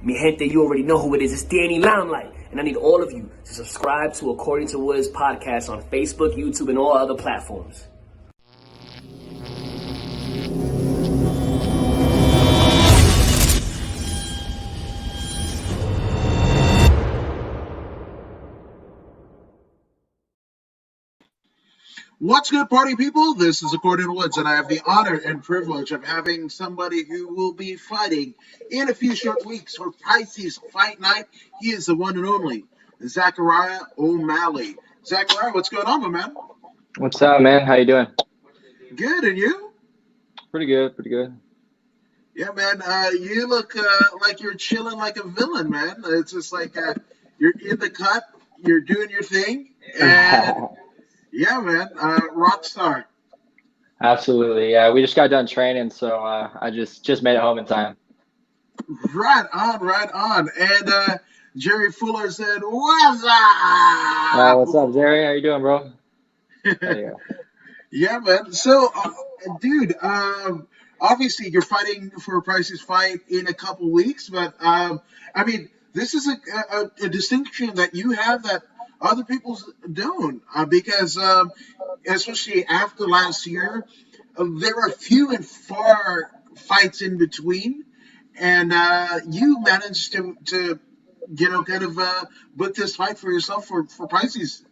Mi gente, you already know who it is. It's Danny Limelight. And I need all of you to subscribe to According to Woods podcast on Facebook, YouTube, and all other platforms. What's good, party people? This is According to Woods, and I have the honor and privilege of having somebody who will be fighting in a few short weeks for Pisces Fight Night. He is the one and only Zachariah O Malley. Zachariah, what's going on, my man? What's up, man? How you doing? Good, and you? Pretty good, pretty good. Yeah, man, you look like you're chilling like a villain, man. It's just like you're in the cut, you're doing your thing, and yeah, man, rock star. Absolutely, yeah. We just got done training, so I just made it home in time. Right on, right on. And Jerry Fuller said, "What's up?" What's up, Jerry? How you doing, bro? There you go. Yeah, man. So, dude, obviously you're fighting for a Price's Fight in a couple weeks, but I mean, this is a distinction that you have that other people don't, because especially after last year, there are few and far fights in between, and you managed to kind of book this fight for yourself for Pisces.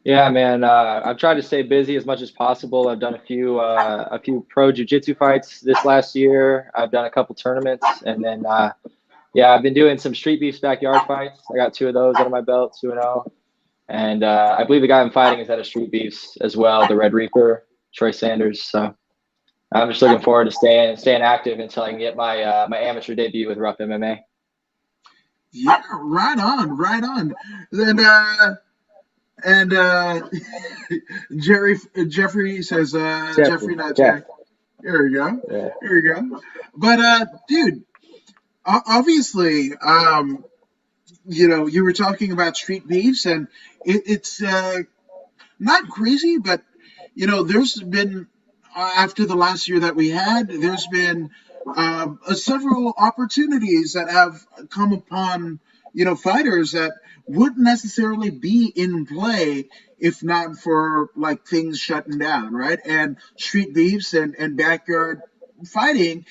Yeah, man. I've tried to stay busy as much as possible. I've done a few pro jiu-jitsu fights this last year. I've done a couple tournaments, and then yeah, I've been doing some street beefs backyard fights. I got 2 of those under my belt, 2-0. And I believe the guy I'm fighting is out of street beefs as well, the Red Reaper, Troy Sanders. So I'm just looking forward to staying active until I can get my my amateur debut with Rough MMA. Yeah, right on, right on. Then Jeffrey says Jeffrey, not Jack. There we go. Yeah. There we go. But dude, obviously, you were talking about street beefs, and it's not crazy, but there's been after the last year that we had, there's been several opportunities that have come upon fighters that wouldn't necessarily be in play if not for like things shutting down, right? And street beefs and backyard fighting,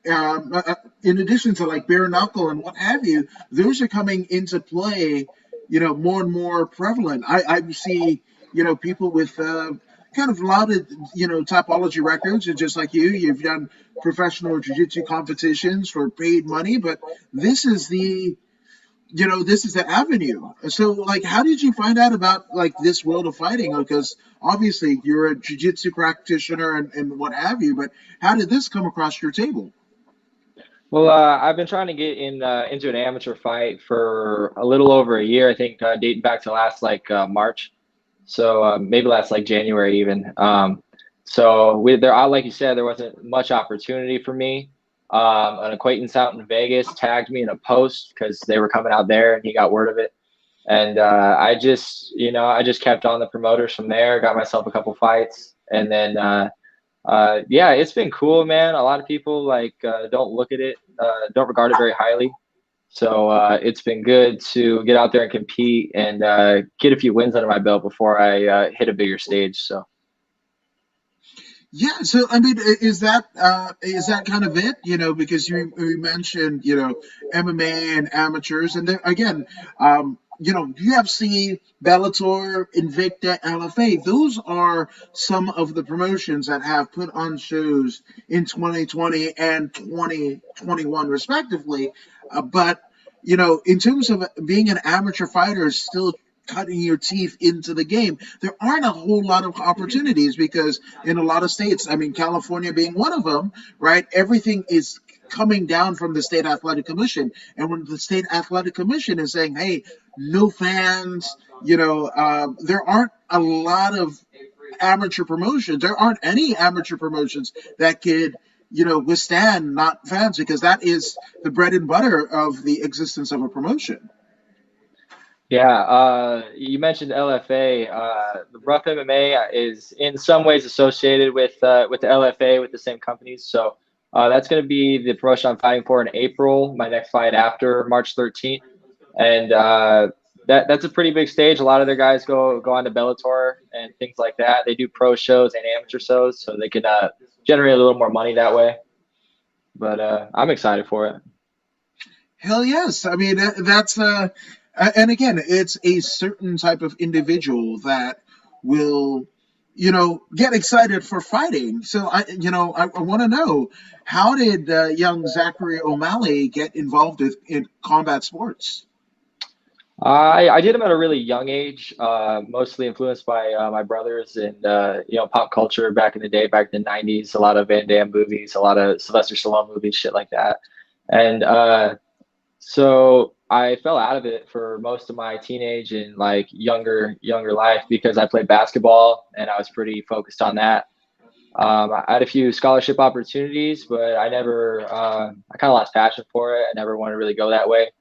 in addition to like bare knuckle and what have you, those are coming into play, more and more prevalent. I see, people with kind of lauded, topology records, and just like you've done professional jiu-jitsu competitions for paid money, but this is the avenue. So, like, how did you find out about like this world of fighting? Because obviously you're a jiu-jitsu practitioner and what have you, but how did this come across your table? Well, I've been trying to get into an amateur fight for a little over a year, I think, dating back to last March. So maybe last January even. So like you said, there wasn't much opportunity for me. An acquaintance out in Vegas tagged me in a post because they were coming out there, and he got word of it. And I just kept on the promoters from there, got myself a couple fights, and then yeah, it's been cool, man. A lot of people don't look at it, don't regard it very highly. So it's been good to get out there and compete and get a few wins under my belt before I hit a bigger stage. So. Yeah, so I mean, is that kind of it? Because you mentioned MMA and amateurs, and then again, UFC, Bellator, Invicta, LFA. Those are some of the promotions that have put on shows in 2020 and 2021, respectively. But in terms of being an amateur fighter, still cutting your teeth into the game, there aren't a whole lot of opportunities because in a lot of states, I mean, California being one of them, right? Everything is coming down from the state athletic commission. And when the state athletic commission is saying, hey, no fans, there aren't a lot of amateur promotions. There aren't any amateur promotions that could withstand not fans, because that is the bread and butter of the existence of a promotion. Yeah, you mentioned LFA. The Rough MMA is in some ways associated with the LFA, with the same companies. So That's going to be the promotion I'm fighting for in April. My next fight after March 13th, and that's a pretty big stage. A lot of their guys go on to Bellator and things like that. They do pro shows and amateur shows, so they can generate a little more money that way. But I'm excited for it. Hell yes. I mean, that's and again, it's a certain type of individual that will, get excited for fighting. So I want to know, how did young Zachary O'Malley get involved in combat sports? I did them at a really young age, mostly influenced by my brothers and pop culture back in the day, back in the '90s. A lot of Van Damme movies, a lot of Sylvester Stallone movies, shit like that. And so I fell out of it for most of my teenage and like younger life because I played basketball and I was pretty focused on that. I had a few scholarship opportunities, but I never, I kind of lost passion for it. I never wanted to really go that way.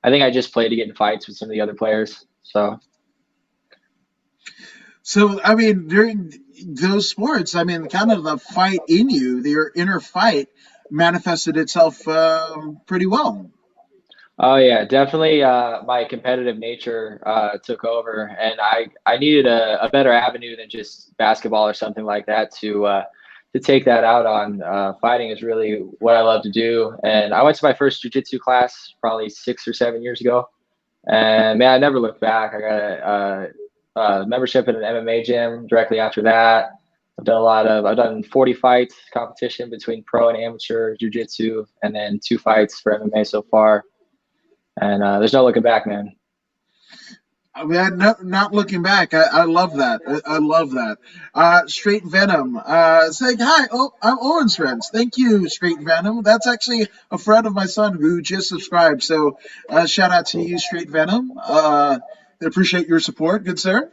I think I just played to get in fights with some of the other players. So, I mean, during those sports, I mean, kind of the fight in you, your inner fight, manifested itself pretty well. Oh yeah, definitely. My competitive nature took over, and I needed a better avenue than just basketball or something like that to take that out on. Fighting is really what I love to do, and I went to my first jiu-jitsu class probably 6 or 7 years ago, and man, I never looked back. I got a membership in an MMA gym directly after that. I've done 40 fights competition between pro and amateur jiu-jitsu, and then 2 fights for MMA so far. And there's no looking back, man. I mean, not looking back. I love that. I love that. Straight Venom saying hi. Oh, I'm Owen's friends. Thank you, Straight Venom. That's actually a friend of my son who just subscribed. So shout out to you, Straight Venom. Appreciate your support, good sir.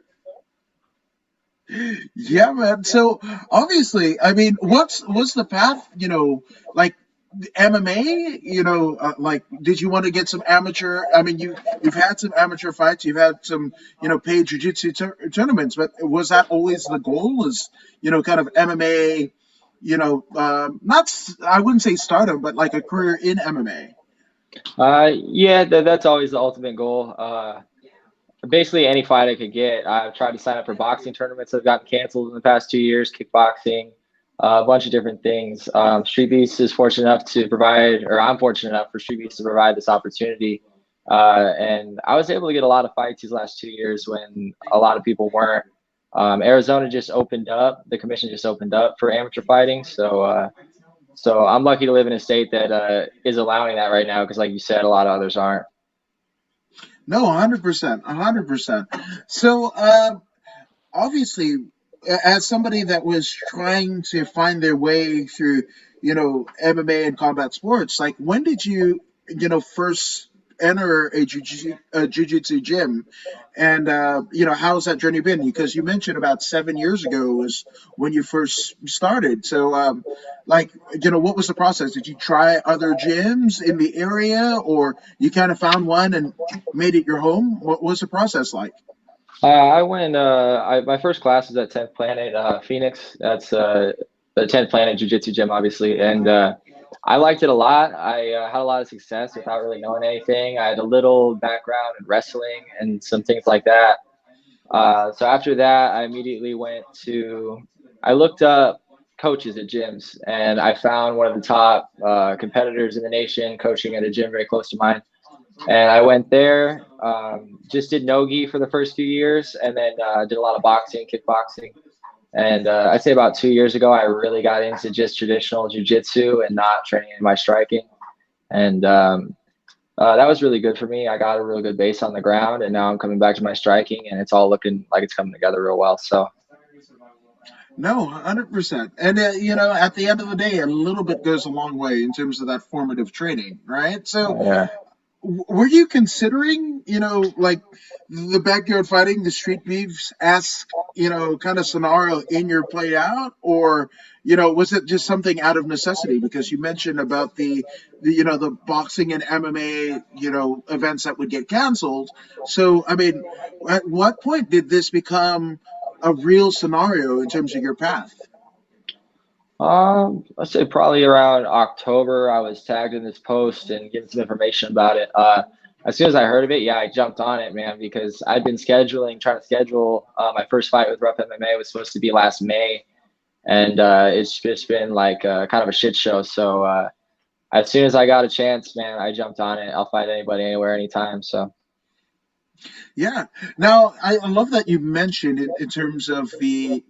Yeah, man. So obviously, I mean, what's the path? Like MMA. Like, did you want to get some amateur? I mean, you've had some amateur fights. You've had some, paid jiu-jitsu tournaments. But was that always the goal? Was kind of MMA? Not I wouldn't say stardom, but like a career in MMA. Yeah, that's always the ultimate goal. Basically, any fight I could get. I've tried to sign up for boxing tournaments that have gotten canceled in the past 2 years, kickboxing, a bunch of different things. Street Beast is fortunate enough to provide, or I'm fortunate enough for Street Beast to provide this opportunity. And I was able to get a lot of fights these last 2 years when a lot of people weren't. Arizona just opened up, the commission just opened up for amateur fighting. So I'm lucky to live in a state that is allowing that right now because, like you said, a lot of others aren't. No, 100%, 100%. So obviously, as somebody that was trying to find their way through, MMA and combat sports, like when did you, first enter a jiu-jitsu gym, and how's that journey been? Because you mentioned about 7 years ago was when you first started. So, like, what was the process? Did you try other gyms in the area, or you kind of found one and made it your home? What was the process like? I went. My first class was at 10th Planet, Phoenix. That's the 10th Planet Jiu Jitsu gym, obviously, and I liked it a lot. I had a lot of success without really knowing anything. I had a little background in wrestling and some things like that. So after that, I immediately went to. I looked up coaches at gyms, and I found one of the top competitors in the nation coaching at a gym very close to mine. And I went there, just did no-gi for the first few years, and then did a lot of boxing, kickboxing. And I'd say about 2 years ago, I really got into just traditional jiu-jitsu and not training in my striking. And that was really good for me. I got a really good base on the ground, and now I'm coming back to my striking, and it's all looking like it's coming together real well. So. No, 100%. And, at the end of the day, a little bit goes a long way in terms of that formative training, right? So, Yeah. were you considering, like the backyard fighting, the street beefs esque, kind of scenario in your play out, or, was it just something out of necessity? Because you mentioned about the boxing and MMA, events that would get canceled. So, I mean, at what point did this become a real scenario in terms of your path? I'd say probably around October, I was tagged in this post and getting some information about it. As soon as I heard of it, yeah, I jumped on it, man, because I'd been trying to schedule my first fight with Rough MMA was supposed to be last May, and it's just been like kind of a shit show. So as soon as I got a chance, man, I jumped on it. I'll fight anybody, anywhere, anytime. So. Yeah. Now, I love that you mentioned in terms of the,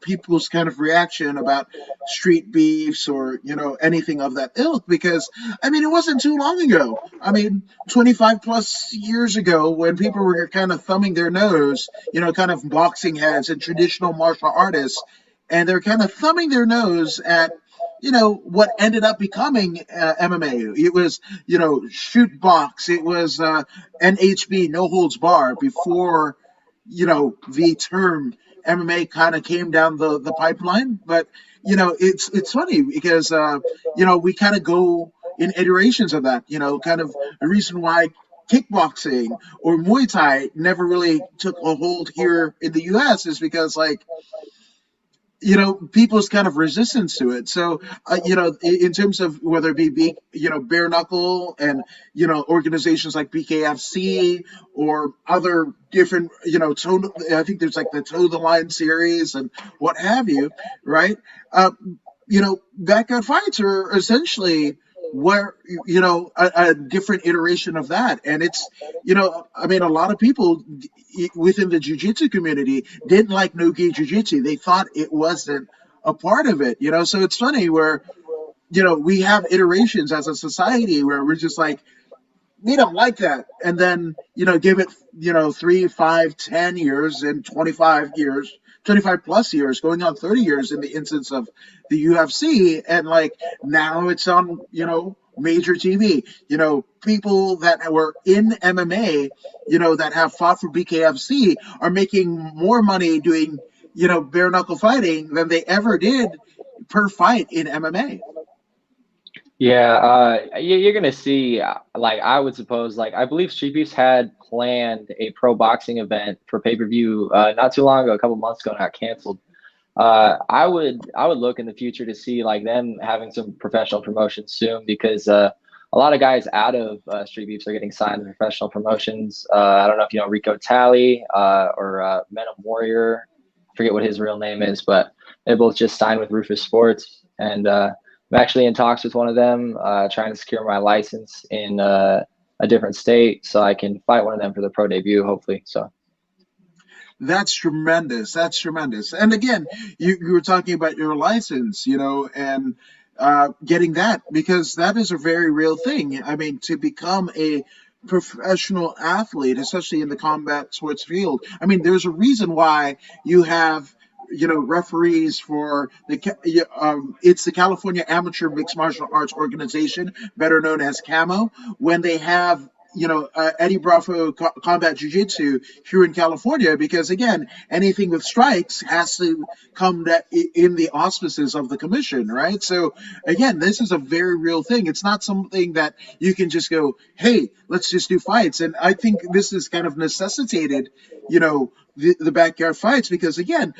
people's kind of reaction about street beefs or, anything of that ilk, because, I mean, it wasn't too long ago. I mean, 25 plus years ago when people were kind of thumbing their nose, kind of boxing heads and traditional martial artists, and they're kind of thumbing their nose at, what ended up becoming MMA. It was, shoot box. It was NHB, no holds bar, before the term MMA kind of came down the pipeline. But it's funny because we kind of go in iterations of that. Kind of the reason why kickboxing or Muay Thai never really took a hold here in the U.S. is because people's kind of resistance to it. So, in terms of whether it be, bare knuckle and, organizations like BKFC or other different, I think there's like the Toe the Line series and what have you, right? Backyard fights are essentially where a different iteration of that, and it's I mean, a lot of people within the jiu-jitsu community didn't like no-gi jiu-jitsu. They thought it wasn't a part of it, so it's funny where we have iterations as a society where we're just like, we don't like that, and then give it 3, 5, 10 years and 25 plus years, going on 30 years in the instance of the UFC, and like now it's on major TV. People that were in MMA, that have fought for BKFC are making more money doing bare knuckle fighting than they ever did per fight in MMA. Yeah, you're gonna see, like I would suppose, like I believe Street Beefs had planned a pro boxing event for pay-per-view not too long ago, a couple months ago, and got canceled. I would look in the future to see like them having some professional promotions soon because a lot of guys out of Street Beefs are getting signed to professional promotions. I don't know if you know Rico Talley or Venom Warrior. I forget what his real name is, but they both just signed with Rufus Sports, and I'm actually in talks with one of them, trying to secure my license in a different state so I can fight one of them for the pro debut, hopefully. So. That's tremendous. That's tremendous. And again, you were talking about your license, and getting that, because that is a very real thing. I mean, to become a professional athlete, especially in the combat sports field, I mean, there's a reason why you have referees for it's the California Amateur Mixed Martial Arts Organization, better known as CAMO, when they have Eddie Bravo Combat Jiu-Jitsu here in California, because again, anything with strikes has to come in the auspices of the commission, right? So again, this is a very real thing. It's not something that you can just go, hey, let's just do fights. And I think this is kind of necessitated, the backyard fights, because again,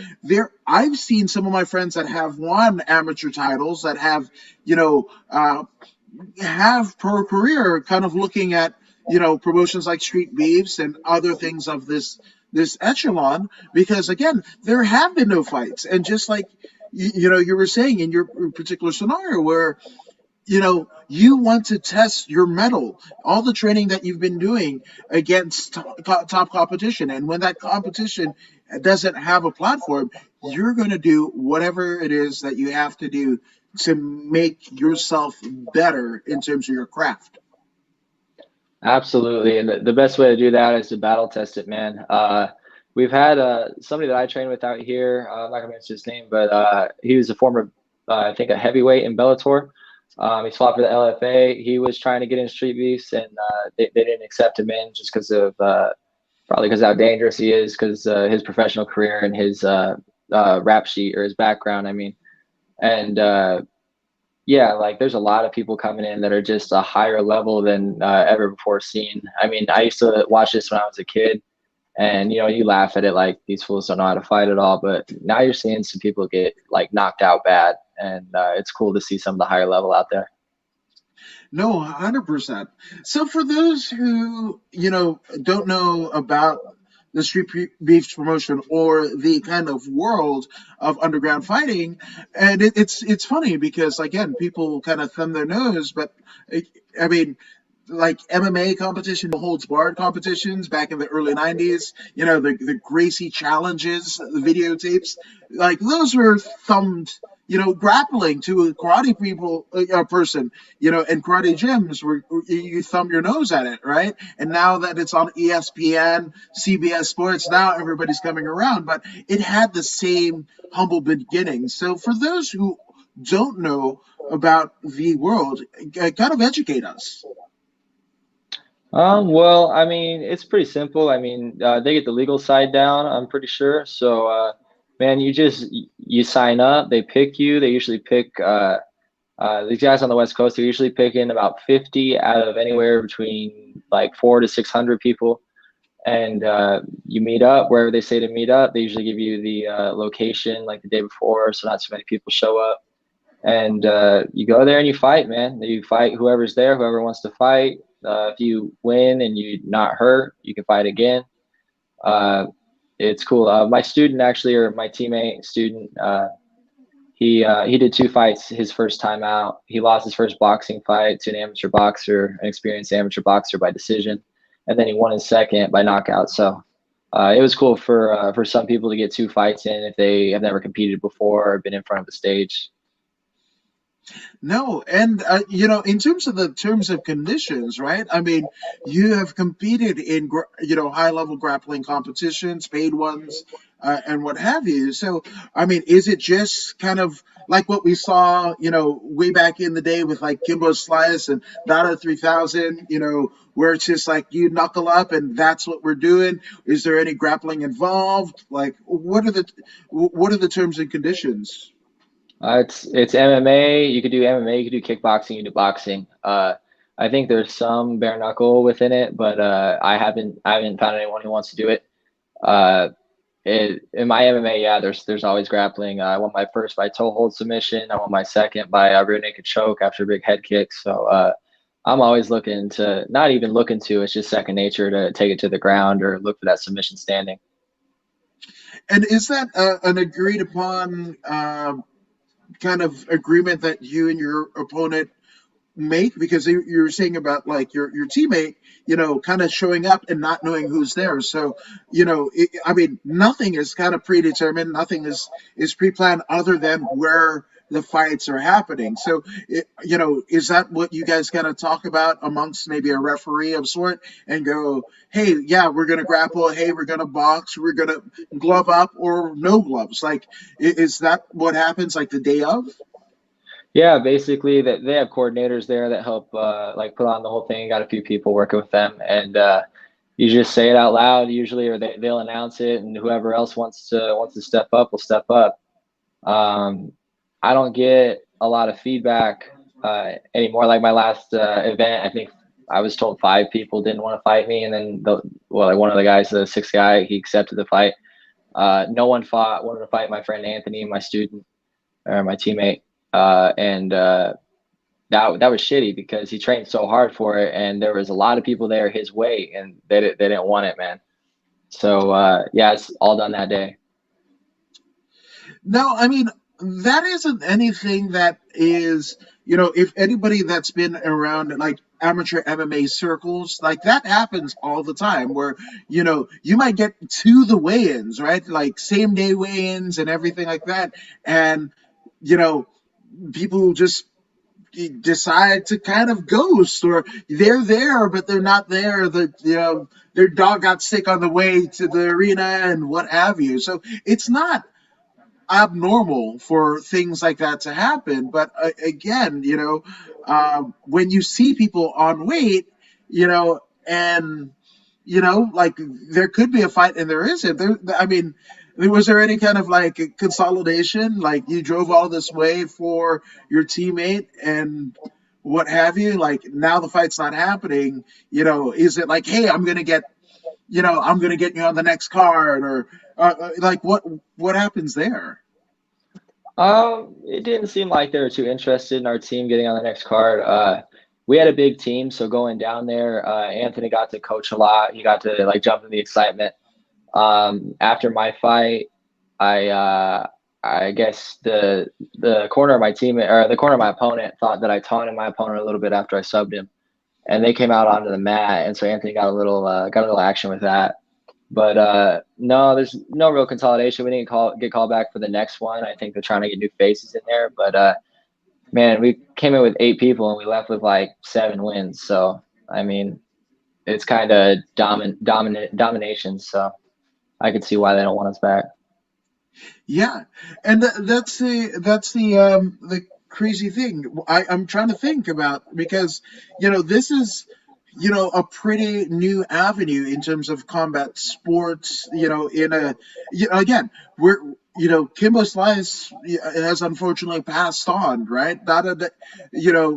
I've seen some of my friends that have won amateur titles that have have pro career kind of looking at promotions like Street Beefs and other things of this echelon, because again, there have been no fights. And just like you were saying in your particular scenario where you want to test your mettle, all the training that you've been doing against top competition, and when that competition doesn't have a platform, you're going to do whatever it is that you have to do to make yourself better in terms of your craft. Absolutely, and the best way to do that is to battle test it, man. We've had somebody that I train with out here. I'm not gonna mention his name, but he was a former, I think, a heavyweight in Bellator. He's fought for the LFA. He was trying to get in Street Beefs, and they didn't accept him in just because of probably because how dangerous he is, because his professional career and his rap sheet or his background. I mean, and yeah, like there's a lot of people coming in that are just a higher level than ever before seen. I mean, I used to watch this when I was a kid, and you laugh at it like these fools don't know how to fight at all. But now you're seeing some people get like knocked out bad, and it's cool to see some of the higher level out there. No, 100%. So for those who, don't know about the beefs promotion or the kind of world of underground fighting, and it's funny because again, people kind of thumb their nose, but I mean, like MMA competition, holds barred competitions back in the early 90s, the Gracie challenges, the videotapes, like those were thumbed, grappling to a karate person, and karate gyms where you thumb your nose at it, right? And now that it's on ESPN, CBS Sports, now everybody's coming around, but it had the same humble beginnings. So for those who don't know about the world, kind of educate us. Well, I mean, it's pretty simple. I mean, they get the legal side down, I'm pretty sure. So, man, you sign up, they pick you. They usually pick these guys on the West Coast. They're usually picking about 50 out of anywhere between like 400 to 600 people, and you meet up wherever they say to meet up. They usually give you the location like the day before, so not so many people show up. And you go there and you fight, man. You fight whoever's there, whoever wants to fight. If you win and you're not hurt, you can fight again. It's cool. My student actually, or my teammate student, he did 2 fights his first time out. He lost his first boxing fight to an amateur boxer, an experienced amateur boxer by decision, and then he won his second by knockout. So it was cool for some people to get 2 fights in if they have never competed before or been in front of the stage. No, and in terms of the terms of conditions, right? I mean, you have competed in high level grappling competitions, paid ones, and what have you. So, I mean, is it just kind of like what we saw, way back in the day with like Kimbo Slice and Dada 3000, where it's just like you knuckle up and that's what we're doing? Is there any grappling involved? Like, what are the terms and conditions? It's MMA. You could do MMA. You could do kickboxing. You could do boxing. I think there's some bare knuckle within it, but I haven't found anyone who wants to do it. Uh, in my MMA, yeah, there's always grappling. I won my first by toe hold submission. I won my second by a rear naked choke after a big head kick. So I'm always looking to, not even looking to, it's just second nature to take it to the ground or look for that submission standing. And is that an agreed upon kind of agreement that you and your opponent make? Because you were saying about like your teammate, kind of showing up and not knowing who's there. So, I mean, nothing is kind of predetermined. Nothing is pre-planned other than where the fights are happening. So, is that what you guys kind of talk about amongst maybe a referee of sort and go, hey, yeah, we're going to grapple. Hey, we're going to box. We're going to glove up or no gloves. Like, is that what happens like the day of? Yeah, basically that they have coordinators there that help like put on the whole thing. Got a few people working with them, and you just say it out loud usually, or they'll announce it, and whoever else wants to step up will step up. I don't get a lot of feedback anymore. Like my last event, I think I was told 5 people didn't want to fight me, and then like one of the guys, the sixth guy, he accepted the fight. No one wanted to fight my friend Anthony, my student or my teammate. And that was shitty because he trained so hard for it, and there was a lot of people there his weight, and they didn't want it, man. So yeah, it's all done that day. No, I mean, that isn't anything that is, if anybody that's been around like amateur MMA circles, like that happens all the time where, you might get to the weigh-ins, right? Like same day weigh-ins and everything like that. And, people just decide to kind of ghost, or they're there but they're not there. Their dog got sick on the way to the arena and what have you. So it's not abnormal for things like that to happen. But again, when you see people on weight, and like there could be a fight and there isn't. I mean, was there any kind of like consolidation? Like you drove all this way for your teammate and what have you? Like now the fight's not happening. Is it like, hey, I'm gonna get you on the next card, or like what happens there? It didn't seem like they were too interested in our team getting on the next card. We had a big team, so going down there, Anthony got to coach a lot. He got to like jump in the excitement. After my fight, I guess the corner of my team or the corner of my opponent thought that I taunted my opponent a little bit after I subbed him, and they came out onto the mat, and so Anthony got a little action with that. But no, there's no real consolidation. We didn't get called back for the next one. I think they're trying to get new faces in there. But man, we came in with 8 people and we left with like 7 wins. So I mean, it's kind of domination. So I can see why they don't want us back. Yeah, and that's the crazy thing. I'm trying to think about, because this is a pretty new avenue in terms of combat sports. In a again, we're Kimbo Slice has unfortunately passed on, right? Not a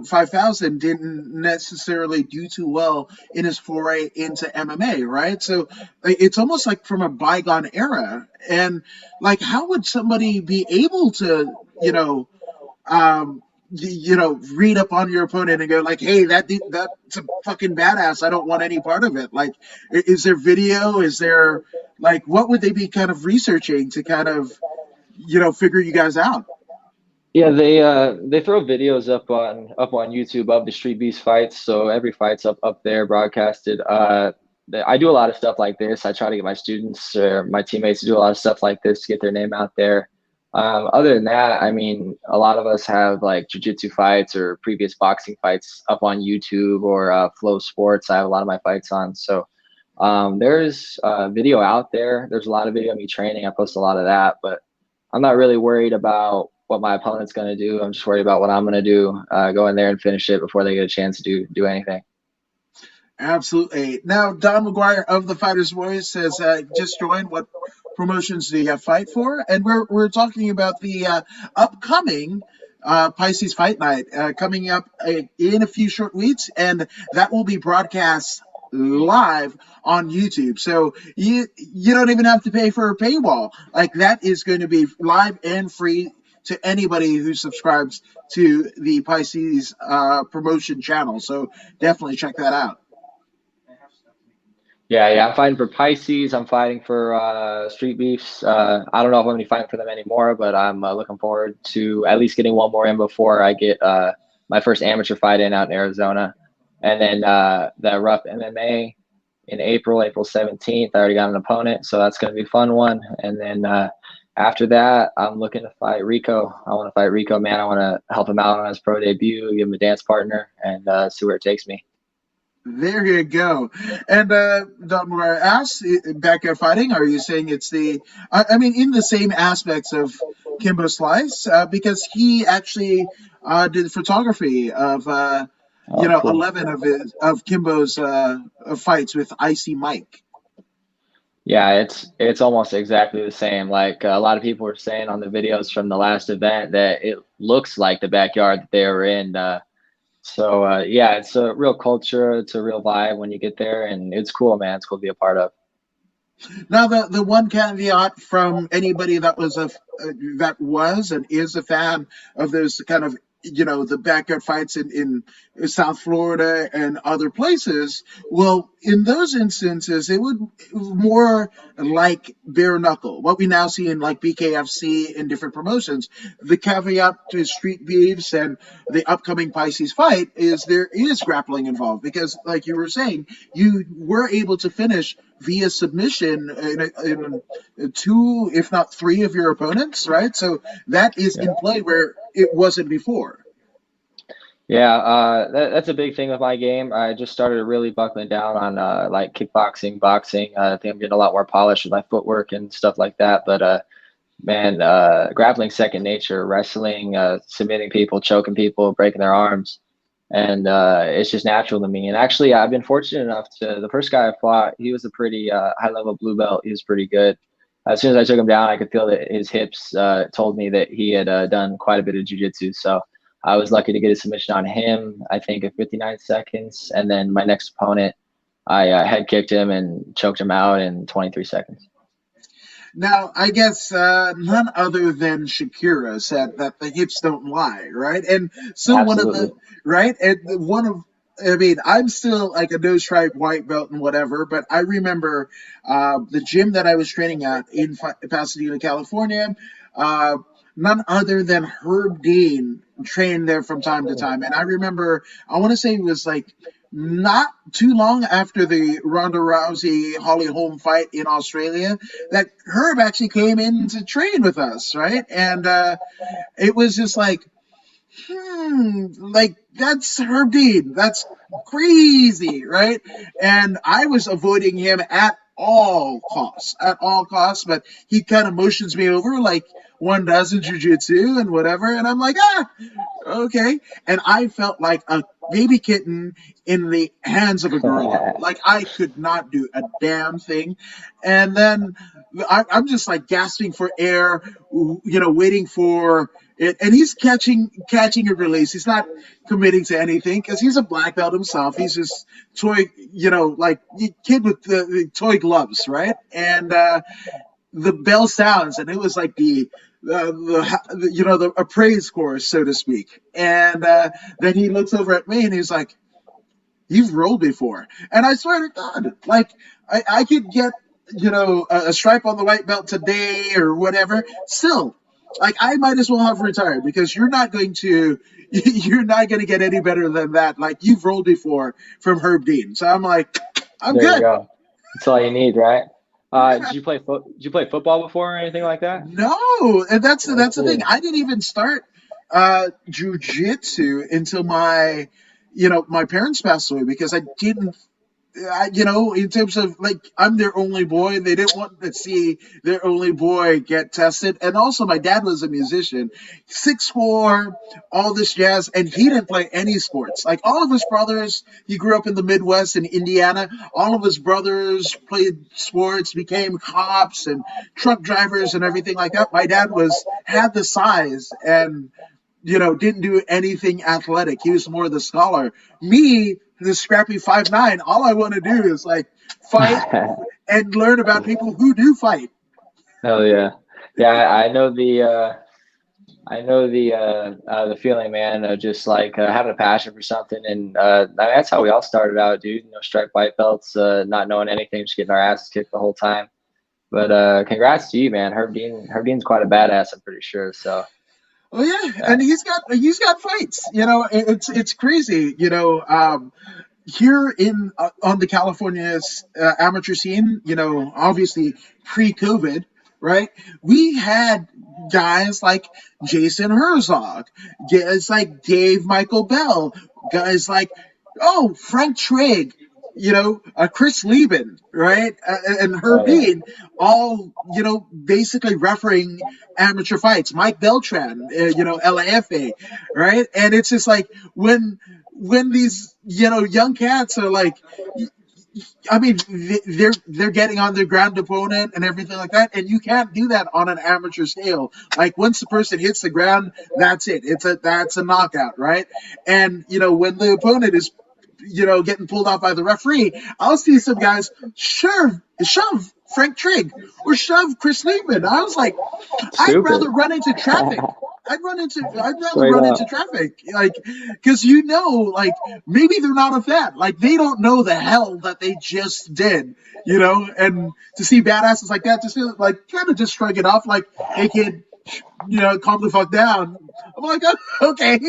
5,000 didn't necessarily do too well in his foray into MMA, right? So it's almost like from a bygone era. And like, how would somebody be able to um read up on your opponent and go like, hey, that's a fucking badass, I don't want any part of it? Like, is there video? Is there, like, what would they be kind of researching to kind of figure you guys out? Yeah, they throw videos up on YouTube of the Street Beast fights, so every fight's up there broadcasted. I do a lot of stuff like this. I try to get my students or my teammates to do a lot of stuff like this to get their name out there. Other than that, I mean, a lot of us have like jiu-jitsu fights or previous boxing fights up on YouTube or Flow Sports. I have a lot of my fights on, so there's video out there. There's a lot of video of me training. I post a lot of that, but I'm not really worried about what my opponent's going to do. I'm just worried about what I'm going to do. Go in there and finish it before they get a chance to do anything. Absolutely. Now, Don McGuire of the Fighter's Voice has just joined. What promotions do you have fight for? And we're talking about the upcoming Pisces Fight Night coming up in a few short weeks, and that will be broadcast live on YouTube. So you don't even have to pay for a paywall. Like, that is going to be live and free to anybody who subscribes to the Pisces promotion channel. So definitely check that out. Yeah. I'm fighting for Pisces. I'm fighting for Street Beefs. I don't know if I'm going to be fighting for them anymore, but I'm looking forward to at least getting one more in before I get my first amateur fight in out in Arizona. And then the Rough MMA in April 17th. I already got an opponent, so that's going to be a fun one. And then after that, I'm looking to fight Rico. I want to fight Rico, man. I want to help him out on his pro debut, give him a dance partner, and see where it takes me. There you go. And Don Moore asks, backyard fighting, are you saying it's I mean, in the same aspects of Kimbo Slice? Because he actually did photography of, Cool. 11 of Kimbo's fights with Icy Mike. Yeah, it's almost exactly the same. Like a lot of people were saying on the videos from the last event that it looks like the backyard that they were in. So yeah, it's a real culture. It's a real vibe when you get there, and it's cool, man. It's cool to be a part of. Now, the one caveat from anybody that was and is a fan of those kind of the backyard fights in South Florida and other places, well, in those instances, it would more like bare knuckle. What we now see in like BKFC and different promotions. The caveat to Street Beefs and the upcoming Pisces fight is there is grappling involved, because, like you were saying, you were able to finish via submission in 2, if not 3 of your opponents, right? So that is Yeah. in play where it wasn't before. Yeah, that's a big thing with my game. I just started really buckling down on like kickboxing, boxing. I think I'm getting a lot more polished with my footwork and stuff like that. But man, grappling second nature, wrestling, submitting people, choking people, breaking their arms, and it's just natural to me. And actually, I've been fortunate enough to the first guy I fought, he was a pretty high level blue belt. He was pretty good. As soon as I took him down, I could feel that his hips told me that he had done quite a bit of jiu-jitsu. So I was lucky to get a submission on him, I think, at 59 seconds. And then my next opponent, I head kicked him and choked him out in 23 seconds. Now, I guess none other than Shakira said that the hips don't lie, right? And so one of the Absolutely. right, and one of I mean, I'm still like a no stripe white belt and whatever, but I remember the gym that I was training at in Pasadena, California. Uh, None other than Herb Dean trained there from time to time, and I remember I want to say it was like not too long after the Ronda Rousey Holly Holm fight in Australia that Herb actually came in to train with us, right? And it was just like, like that's Herb Dean. That's crazy, right? And I was avoiding him at all costs. But he kind of motions me over like one does in jujitsu and whatever, and I'm like, okay. And I felt like a baby kitten in the hands of a gorilla. Like I could not do a damn thing. And then I'm just like gasping for air, waiting for it. And he's catching a release. He's not committing to anything because he's a black belt himself. He's just toy, like kid with the toy gloves, right? And the bell sounds, and it was like the appraise course, so to speak. And then he looks over at me and he's like, "You've rolled before," and I swear to God, like I could get a stripe on the white belt today or whatever. Still, like I might as well have retired because you're not going to get any better than that. Like you've rolled before from Herb Dean, so I'm like, I'm There you good. go. That's all you need, right? Did you play football before or anything like that? No, and Oh, that's the thing. cool. I didn't even start jujitsu until my parents passed away because I didn't in terms of like I'm their only boy, they didn't want to see their only boy get tested. And also, my dad was a musician, 6'4", all this jazz, and he didn't play any sports. Like all of his brothers, he grew up in the Midwest in Indiana. All of his brothers played sports, became cops and truck drivers and everything like that. My dad had the size and didn't do anything athletic. He was more the scholar. Me, the scrappy 5'9", all I want to do is like fight and learn about people who do fight. Hell yeah. Yeah, I know the feeling, man, of just like having a passion for something, and I mean, that's how we all started out, dude. Stripe white belts, not knowing anything, just getting our asses kicked the whole time. But congrats to you, man. Herb Dean's quite a badass, I'm pretty sure. So Oh yeah, yeah, and he's got fights. It's crazy. Here in on the California's amateur scene, obviously pre-COVID, right? We had guys like Jason Herzog, guys like Dave Michael Bell, guys like Frank Trigg, Chris Lieben, right, and oh yeah, Herbine, all basically refereeing amateur fights. Mike Beltran, LAFA, right, and it's just like when these young cats are like, I mean, they're getting on their ground opponent and everything like that, and you can't do that on an amateur scale. Like once the person hits the ground, that's it. That's a knockout, right? And when the opponent is getting pulled off by the referee, I'll see some guys shove Frank Trigg or shove Chris Liebman. I was like, I'd stupid. rather run into traffic. I'd rather Straight run up. into traffic, like, because like maybe they're not a fan, like they don't know the hell that they just did, and to see badasses like that, just feel like kind of just shrug it off, like, hey kid, calm the fuck down. I'm like, oh, okay.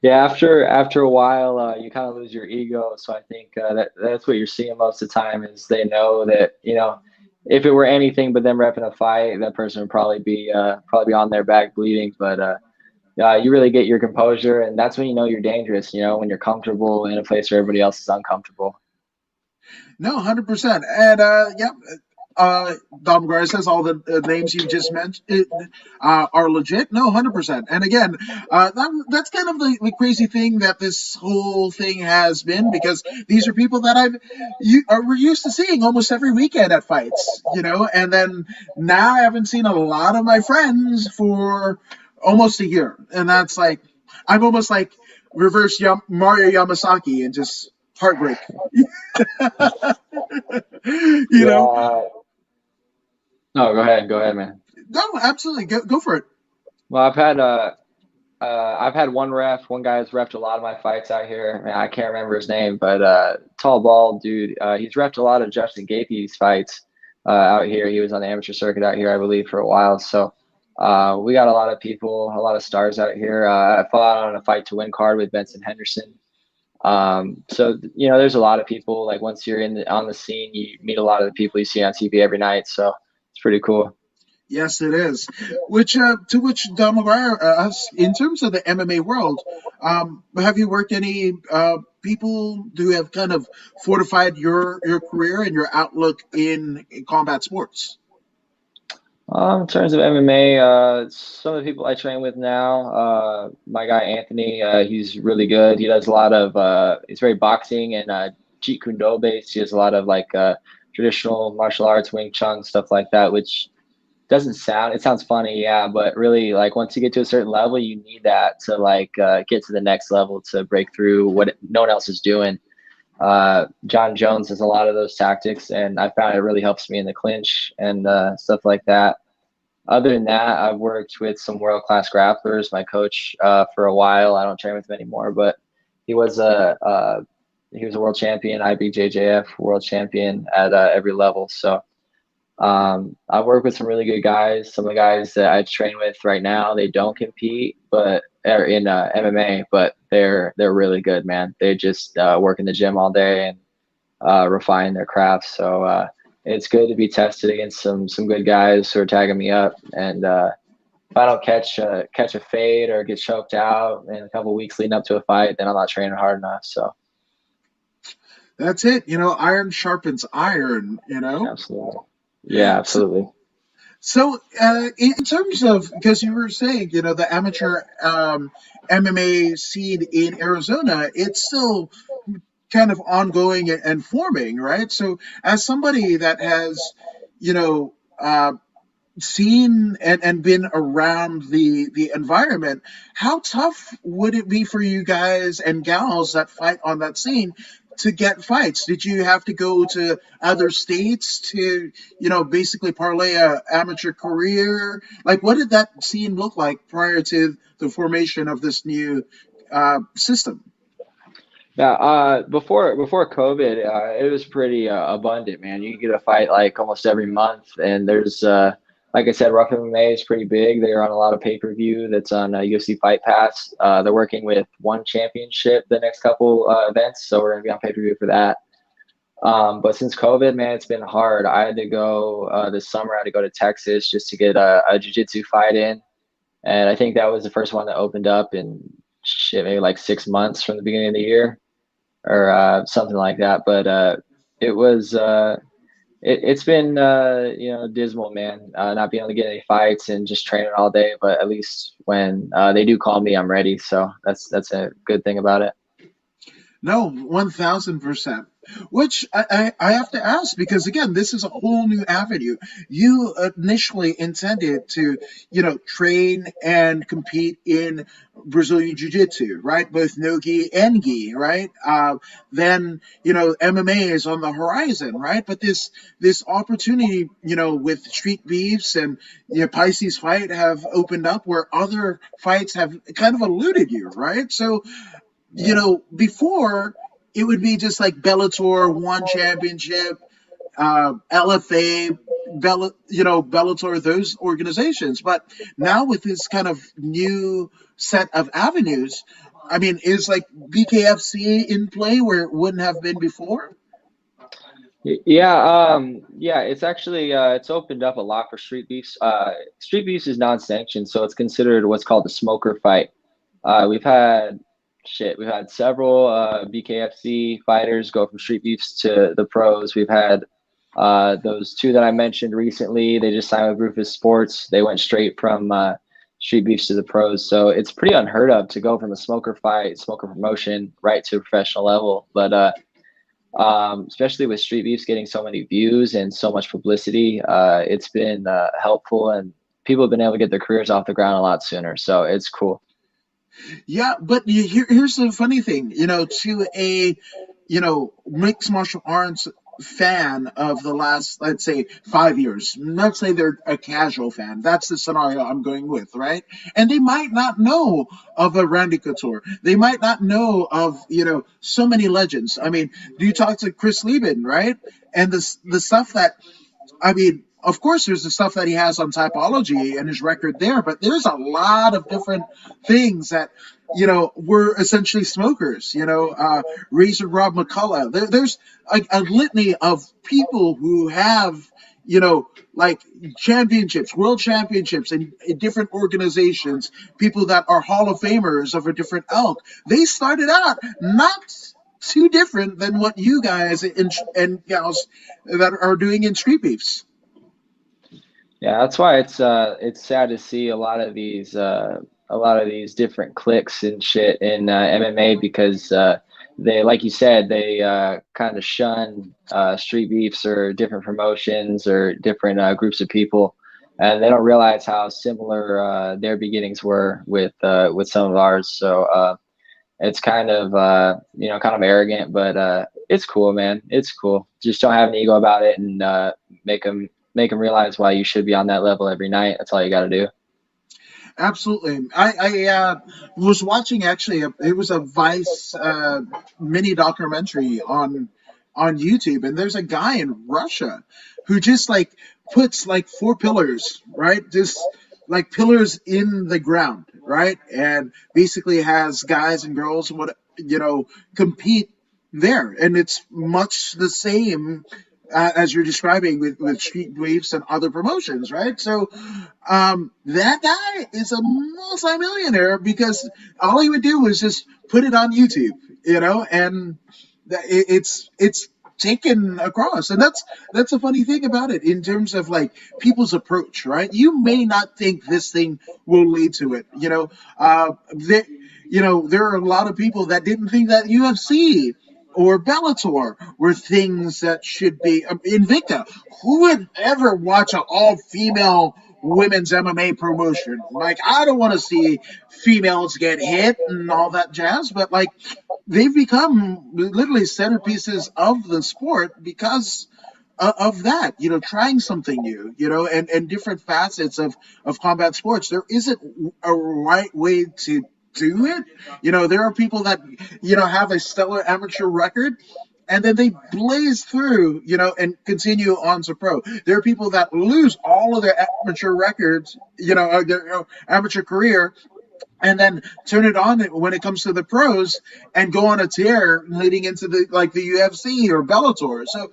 Yeah, after a while, you kind of lose your ego. So I think that's what you're seeing most of the time is they know that if it were anything but them repping a fight, that person would probably be on their back bleeding. But you really get your composure, and that's when you know you're dangerous. When you're comfortable in a place where everybody else is uncomfortable. No, 100%. And yep, Dom Gar says all the names you just mentioned are legit. No, 100%. And again, that's kind of the crazy thing that this whole thing has been, because these are people that we're used to seeing almost every weekend at fights, and then now I haven't seen a lot of my friends for almost a year, and that's like I'm almost like reverse Mario Yamasaki and just heartbreak. you know Yeah, No, go ahead, man. No, absolutely. Go for it. Well, I've had one guy who's refed a lot of my fights out here. Man, I can't remember his name, but tall, bald dude. He's refed a lot of Justin Gaethje's fights out here. He was on the amateur circuit out here, I believe, for a while. So we got a lot of people, a lot of stars out here. I fought on a fight to win card with Benson Henderson. So there's a lot of people. Like once you're on the scene, you meet a lot of the people you see on TV every night. So it's pretty cool. Yes, it is. Which to which Don McGuire asks, in terms of the MMA world, have you worked any people who have kind of fortified your career and your outlook in combat sports? In terms of MMA, some of the people I train with now, my guy Anthony, he's really good. He does a lot of, he's very boxing and Jeet Kune Do based. He does a lot of like traditional martial arts, Wing Chun, stuff like that, which it sounds funny, yeah, but really like once you get to a certain level, you need that to like get to the next level to break through what no one else is doing. John Jones has a lot of those tactics, and I found it really helps me in the clinch and stuff like that. Other than that, I've worked with some world class grapplers. My coach for a while. I don't train with him anymore, but he was a world champion, IBJJF world champion at every level. So I work with some really good guys. Some of the guys that I train with right now, they don't compete, but are in MMA, but they're really good, man. They just work in the gym all day and refine their craft. So it's good to be tested against some good guys who are tagging me up. And if I don't catch a fade or get choked out in a couple weeks leading up to a fight, then I'm not training hard enough. So That's it. Iron sharpens iron. absolutely, yeah, So, absolutely. in terms of, because you were saying, the amateur MMA scene in Arizona, it's still kind of ongoing and forming, right? So, as somebody that has, you know, seen and been around the environment, how tough would it be for you guys and gals that fight on that scene to get fights? Did you have to go to other states to, basically parlay a amateur career? Like, what did that scene look like prior to the formation of this new system? Yeah, before COVID, it was pretty abundant, man. You could get a fight like almost every month, and there's like I said, Rough MMA is pretty big. They're on a lot of pay-per-view that's on UFC Fight Pass. They're working with one championship the next couple events, so we're gonna be on pay-per-view for that. But since COVID, man, it's been hard. I had to go this summer. I had to go to Texas just to get a jiu-jitsu fight in, and I think that was the first one that opened up in shit, maybe like 6 months from the beginning of the year or something like that. But it was it's been dismal, man. Not being able to get any fights and just training all day. But at least when they do call me, I'm ready. So that's a good thing about it. No, 1000%. Which I have to ask, because again, this is a whole new avenue. You initially intended to, train and compete in Brazilian Jiu Jitsu, right? Both no gi and gi, right? Then, MMA is on the horizon, right? But this opportunity, with Street Beefs and Pisces Fight have opened up where other fights have kind of eluded you, right? So Yeah. before it would be just like Bellator, one championship, LFA, Bellator, those organizations. But now with this kind of new set of avenues, I mean, is like BKFC in play where it wouldn't have been before? Yeah, it's actually it's opened up a lot for street beefs. Street beefs is non-sanctioned, so it's considered what's called the smoker fight. We've had we've had several BKFC fighters go from street beefs to the pros. We've had those two that I mentioned recently. They just signed with Rufus Sports. They went straight from street beefs to the pros. So it's pretty unheard of to go from a smoker fight, smoker promotion, right to a professional level. But especially with street beefs getting so many views and so much publicity, it's been helpful, and people have been able to get their careers off the ground a lot sooner. So it's cool. Yeah, but here's the funny thing, to a mixed martial arts fan of the last, let's say, 5 years. Let's say they're a casual fan. That's the scenario I'm going with, right? And they might not know of a Randy Couture. They might not know of, so many legends. I mean, do you talk to Chris Lieben, right? And the stuff that, I mean, of course, there's the stuff that he has on typology and his record there, but there's a lot of different things that, were essentially smokers. Razor Rob McCullough. There's a litany of people who have, like championships, world championships in different organizations, people that are Hall of Famers of a different ilk. They started out not too different than what you guys and gals that are doing in street beefs. Yeah, that's why it's sad to see a lot of these different cliques and shit in MMA because they, like you said, they kind of shun street beefs or different promotions or different groups of people, and they don't realize how similar their beginnings were with some of ours. So it's kind of kind of arrogant, but it's cool, man. It's cool. Just don't have an ego about it, and make them realize why you should be on that level every night. That's all you got to do. Absolutely. I was watching actually. It was a Vice mini documentary on YouTube, and there's a guy in Russia who just like puts like four pillars, right? Just like pillars in the ground, right? And basically has guys and girls compete there, and it's much the same as you're describing with street waves and other promotions, right? So that guy is a multimillionaire because all he would do was just put it on YouTube, and it's taken across, and that's a funny thing about it in terms of like people's approach, right? You may not think this thing will lead to it, there are a lot of people that didn't think that UFC or Bellator were things that should be Invicta. Who would ever watch an all-female women's MMA promotion? Like, I don't want to see females get hit and all that jazz, but like, they've become literally centerpieces of the sport because of that, trying something new, and different facets of combat sports. There isn't a right way to do it. There are people that, have a stellar amateur record and then they blaze through, and continue on to pro. There are people that lose all of their amateur records, their amateur career, and then turn it on when it comes to the pros and go on a tear leading into the UFC or Bellator. So,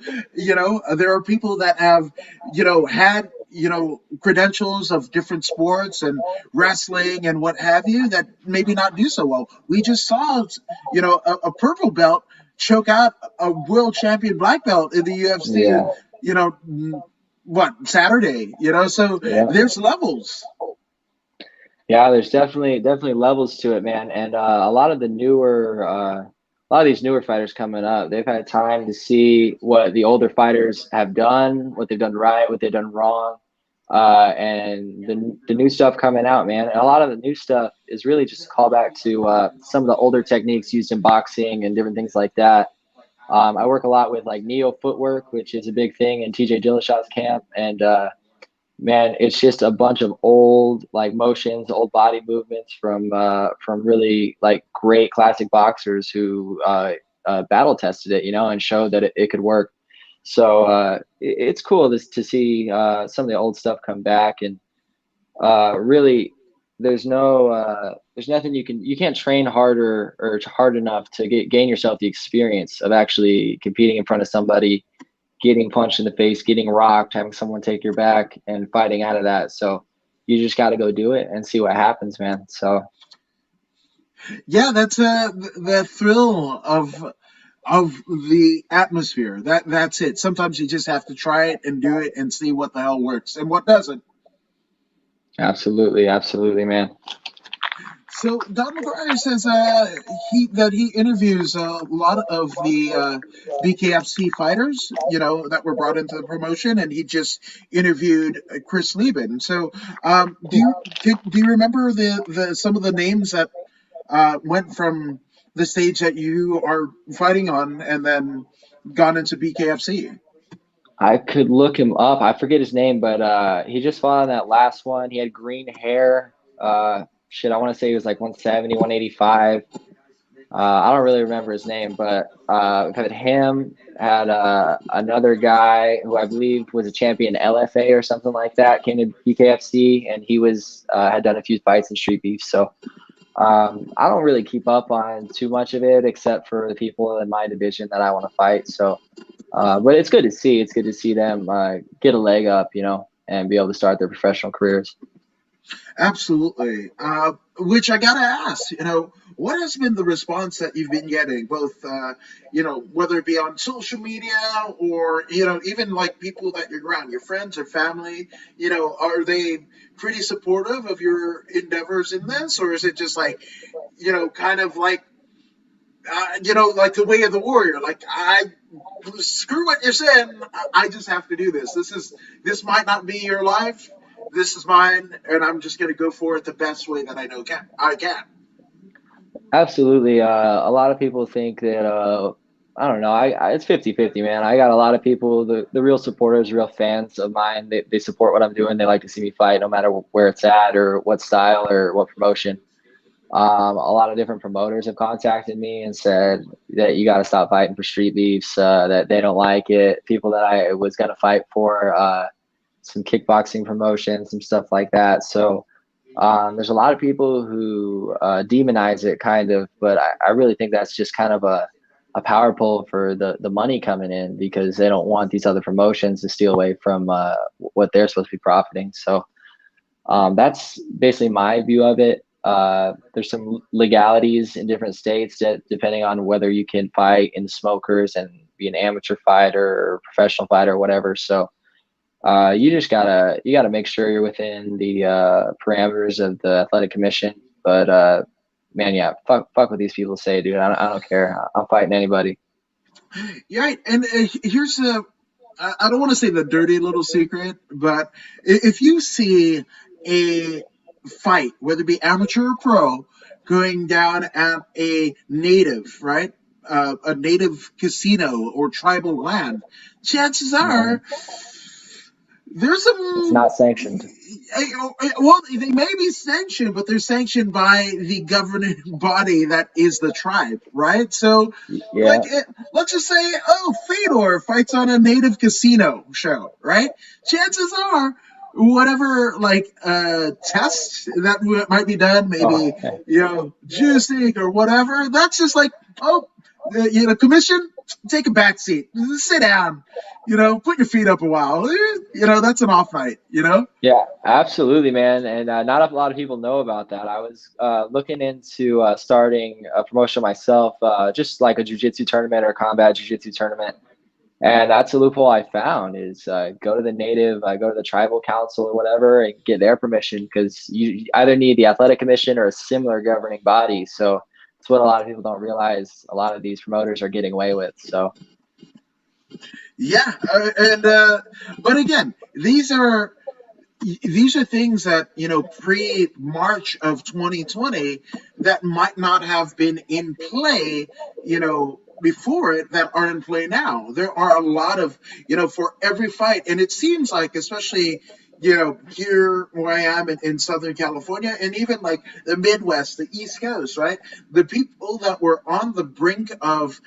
there are people that have, had, credentials of different sports and wrestling and what have you that maybe not do so well. We just saw, a purple belt choke out a world champion black belt in the UFC, Yeah, Saturday, so yeah. there's levels. Yeah, there's definitely levels to it, man. And a lot of these newer fighters coming up, they've had time to see what the older fighters have done, what they've done right, what they've done wrong, and the new stuff coming out, man. And a lot of the new stuff is really just a callback to some of the older techniques used in boxing and different things like that. I work a lot with like neo footwork, which is a big thing in TJ Dillashaw's camp, and man, it's just a bunch of old like motions, old body movements from really like great classic boxers who battle tested it, and showed that it could work. So it's cool to see some of the old stuff come back, and really, there's nothing you can't train harder or hard enough to gain yourself the experience of actually competing in front of somebody, getting punched in the face, getting rocked, having someone take your back, and fighting out of that. So you just got to go do it and see what happens, man. So Yeah, that's the thrill of the atmosphere. That's it. Sometimes you just have to try it and do it and see what the hell works and what doesn't. absolutely, absolutely, man. So Don McGuire says he interviews a lot of the BKFC fighters, that were brought into the promotion, and he just interviewed Chris Lieben. So do you remember the some of the names that went from the stage that you are fighting on, and then gone into BKFC? I could look him up. I forget his name, but he just fought on that last one. He had green hair. Shit, I want to say he was like 170, 185. I don't really remember his name, but we've had him, had another guy who I believe was a champion LFA or something like that, came to BKFC, and he was had done a few fights in Street Beef. So I don't really keep up on too much of it except for the people in my division that I want to fight. So, but it's good to see. It's good to see them get a leg up, and be able to start their professional careers. Absolutely. Which I gotta ask, what has been the response that you've been getting, both, whether it be on social media or, even like people that you're around, your friends or family, are they pretty supportive of your endeavors in this, or is it just like, kind of like, like the way of the warrior? Like, screw what you're saying. I just have to do this. This might not be your life. This is mine, and I'm just going to go for it the best way that I can. Absolutely. A lot of people think that, I don't know, it's 50-50, man. I got a lot of people, the real supporters, real fans of mine. They support what I'm doing. They like to see me fight no matter where it's at or what style or what promotion. A lot of different promoters have contacted me and said that you got to stop fighting for street beefs, that they don't like it. People that I was going to fight for, some kickboxing promotions, some stuff like that. So there's a lot of people who demonize it kind of, but I really think that's just kind of a power pull for the money coming in, because they don't want these other promotions to steal away from what they're supposed to be profiting. So that's basically my view of it. There's some legalities in different states that depending on whether you can fight in smokers and be an amateur fighter or professional fighter or whatever. So you gotta make sure you're within the parameters of the athletic commission. But man, yeah, fuck what these people say, dude. I don't care. I'm fighting anybody. Yeah, right. And here's I don't want to say the dirty little secret, but if you see a fight, whether it be amateur or pro, going down at a native, right? A native casino or tribal land, chances are there's It's some. not sanctioned. Well, they may be sanctioned, but they're sanctioned by the governing body that is the tribe, right? So, like, Yeah. let's just say, oh, Fedor fights on a native casino show, right? Chances are, whatever, like, test that might be done, maybe, Oh, okay. juicing or whatever, that's just like, oh, commission, take a back seat, sit down, put your feet up a while. That's an off night. Yeah, absolutely, man. And not a lot of people know about that. I was looking into starting a promotion myself, just like a jiu-jitsu tournament or a combat jiu-jitsu tournament. And that's a loophole I found is go to the native, go to the tribal council or whatever and get their permission, because you either need the athletic commission or a similar governing body. So it's what a lot of people don't realize a lot of these promoters are getting away with. So Yeah, but again, these are things that pre March of 2020 that might not have been in play, before it, that are in play now. There are a lot of, for every fight, and it seems like, especially here where I am in Southern California, and even like the Midwest, the East Coast, right? The people that were on the brink of,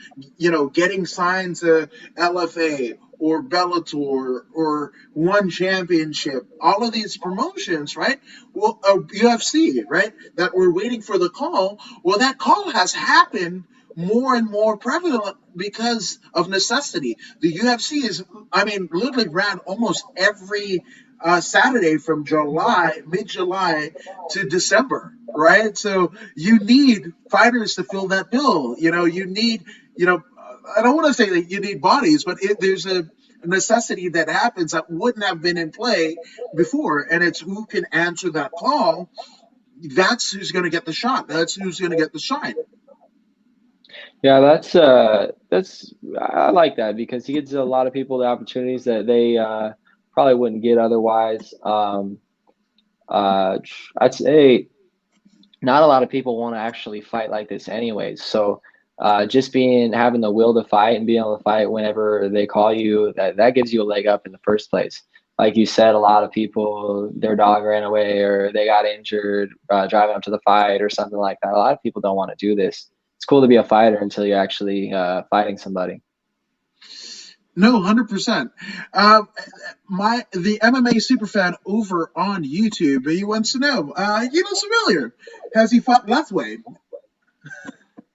getting signed to LFA or Bellator or One Championship, all of these promotions, right? Well, UFC, right? That we're waiting for the call. Well, that call has happened more and more prevalent because of necessity. The UFC literally ran almost every Saturday from mid-July to December, right? So you need fighters to fill that bill. You need, I don't want to say that you need bodies, but there's a necessity that happens that wouldn't have been in play before, and it's who can answer that call. That's who's going to get the shot. That's who's going to get the shine. yeah, that's I like that because he gives a lot of people the opportunities that they probably wouldn't get otherwise. I'd say not a lot of people want to actually fight like this anyways. So just having the will to fight and being able to fight whenever they call you, that gives you a leg up in the first place. Like you said, a lot of people, their dog ran away or they got injured driving up to the fight or something like that. A lot of people don't want to do this. It's cool to be a fighter until you're actually fighting somebody. No, 100%. The MMA superfan over on YouTube, he wants to know, you look familiar. Has he fought Lethway?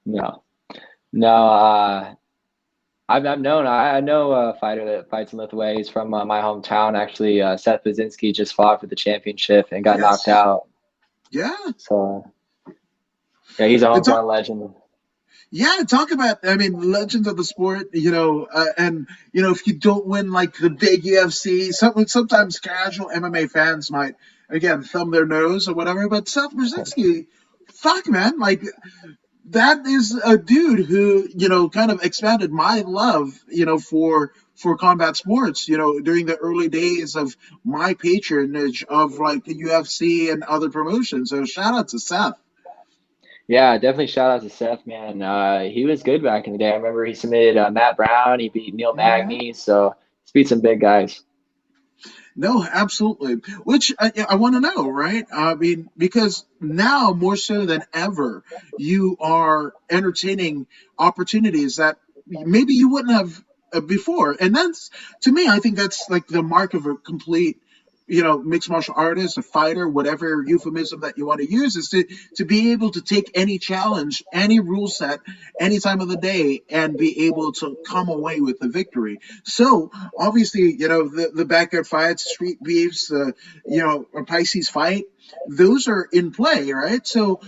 No, no. I know a fighter that fights in Lithuania. He's from my hometown. Actually, Seth Baczynski just fought for the championship and got knocked out. Yeah. So, yeah, he's a hometown legend. Yeah, talk about, I mean, legends of the sport, and, if you don't win, like, the big UFC, sometimes casual MMA fans might, again, thumb their nose or whatever, but Seth Brzezinski, fuck, man, like, that is a dude who, kind of expanded my love, for combat sports, during the early days of my patronage of, like, the UFC and other promotions. So shout out to Seth. Yeah, definitely shout out to Seth, man. He was good back in the day. I remember he submitted Matt Brown. He beat Neil Magny. So he's beat some big guys. No, absolutely. Which I want to know, right? I mean, because now more so than ever, you are entertaining opportunities that maybe you wouldn't have before. And that's, to me, I think that's like the mark of a complete, mixed martial artist, a fighter, whatever euphemism that you want to use, is to be able to take any challenge, any rule set, any time of the day, and be able to come away with the victory. So obviously, the backyard fights, street beefs, a Pisces fight, those are in play, right? So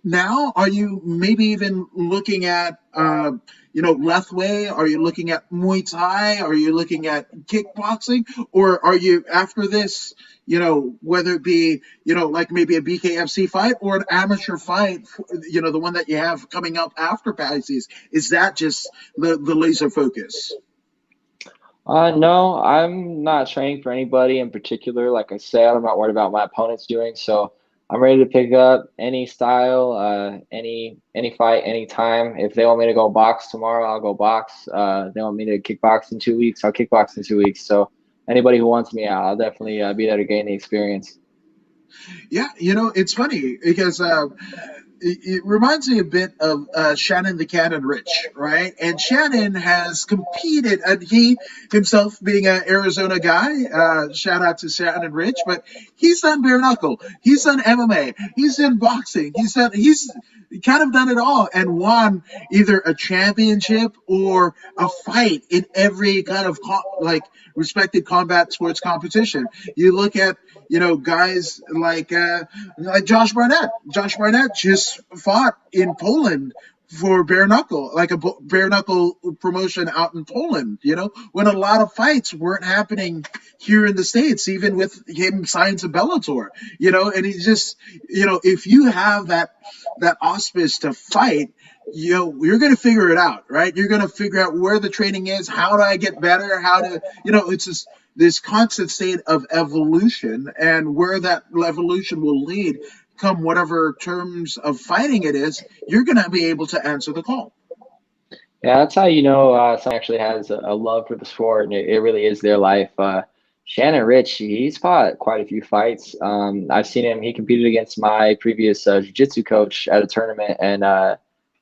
now, are you maybe even looking at Lethway? Are you looking at Muay Thai? Are you looking at kickboxing? Or are you, after this, whether it be, like maybe a BKFC fight or an amateur fight, the one that you have coming up after Pisces, is that just the laser focus? No, I'm not training for anybody in particular. Like I said, I'm not worried about my opponents doing. So I'm ready to pick up any style, any fight, anytime. If they want me to go box tomorrow, I'll go box. They want me to kickbox in 2 weeks, I'll kickbox in 2 weeks. So anybody who wants me out, I'll definitely be there to gain the experience. Yeah, it's funny because it reminds me a bit of Shannon the Cannon Rich, right? And Shannon has competed, and he himself being an Arizona guy, shout out to Shannon Rich, but he's done bare knuckle, he's done MMA, he's done boxing, he's kind of done it all and won either a championship or a fight in every kind of respected combat sports competition. You look at guys like Josh Barnett. Josh Barnett just fought in Poland for bare knuckle, like a bare knuckle promotion out in Poland, when a lot of fights weren't happening here in the States, even with him signed to Bellator, and he's just, if you have that auspice to fight, you're going to figure it out, right? You're going to figure out where the training is, how do I get better, how to, it's just this constant state of evolution, and where that evolution will lead come whatever terms of fighting it is, you're going to be able to answer the call. Yeah, that's how someone actually has a love for the sport, and it really is their life. Shannon Rich, he's fought quite a few fights. I've seen him. He competed against my previous jiu-jitsu coach at a tournament, and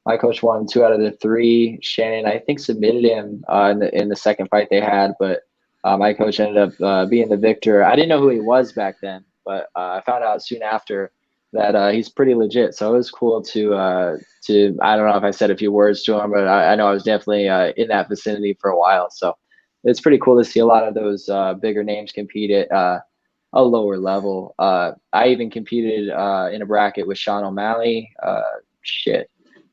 my coach won 2 out of the 3. Shannon, I think, submitted him in the second fight they had, but my coach ended up being the victor. I didn't know who he was back then, but I found out soon after that he's pretty legit. So it was cool to I don't know if I said a few words to him, but I know I was definitely in that vicinity for a while. So it's pretty cool to see a lot of those bigger names compete at a lower level. I even competed in a bracket with Sean O'Malley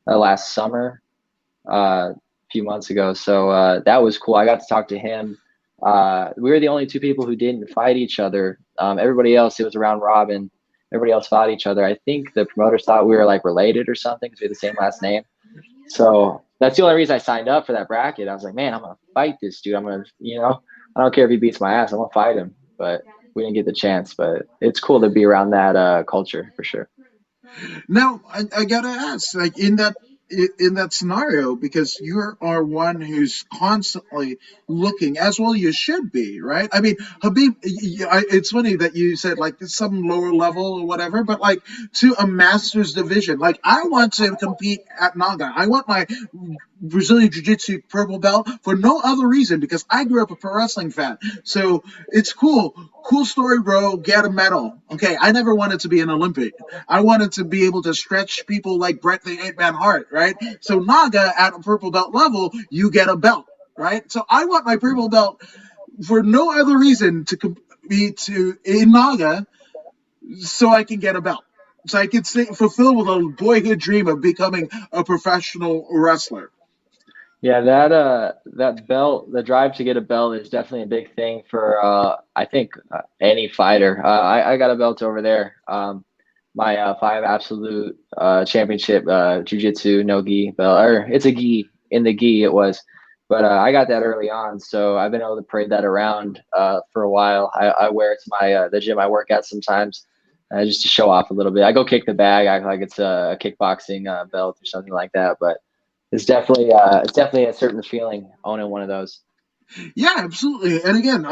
last summer, a few months ago. So that was cool. I got to talk to him. We were the only 2 people who didn't fight each other. Everybody else, it was a round robin. Everybody else fought each other. I think the promoters thought we were like related or something because we had the same last name. So that's the only reason I signed up for that bracket. I was like, man, I'm going to fight this dude. I'm going to, I don't care if he beats my ass. I'm going to fight him. But we didn't get the chance. But it's cool to be around that culture for sure. Now, I got to ask, like, in that in that scenario, because you are one who's constantly looking, as well you should be, right? I mean, Habib, it's funny that you said like some lower level or whatever, but like to a master's division, like I want to compete at Naga. I want my Brazilian Jiu Jitsu purple belt for no other reason, because I grew up a pro wrestling fan. So it's cool. Cool story, bro. Get a medal. Okay, I never wanted to be an Olympic. I wanted to be able to stretch people like Bret the Eight Man Hart, right? So Naga at a purple belt level, you get a belt, right? So I want my purple belt for no other reason to compete to in Naga, so I can get a belt. So I can fulfill with a boyhood dream of becoming a professional wrestler. Yeah, that belt, the drive to get a belt is definitely a big thing for I think any fighter. I got a belt over there. My five absolute championship jiu-jitsu no gi belt, or it's a gi in the gi it was, but I got that early on, so I've been able to parade that around for a while. I wear it to my the gym I work at sometimes. Just to show off a little bit. I go kick the bag, act like it's a kickboxing belt or something like that. But it's definitely a certain feeling owning one of those. Yeah, absolutely. And again,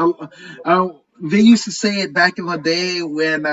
they used to say it back in the day when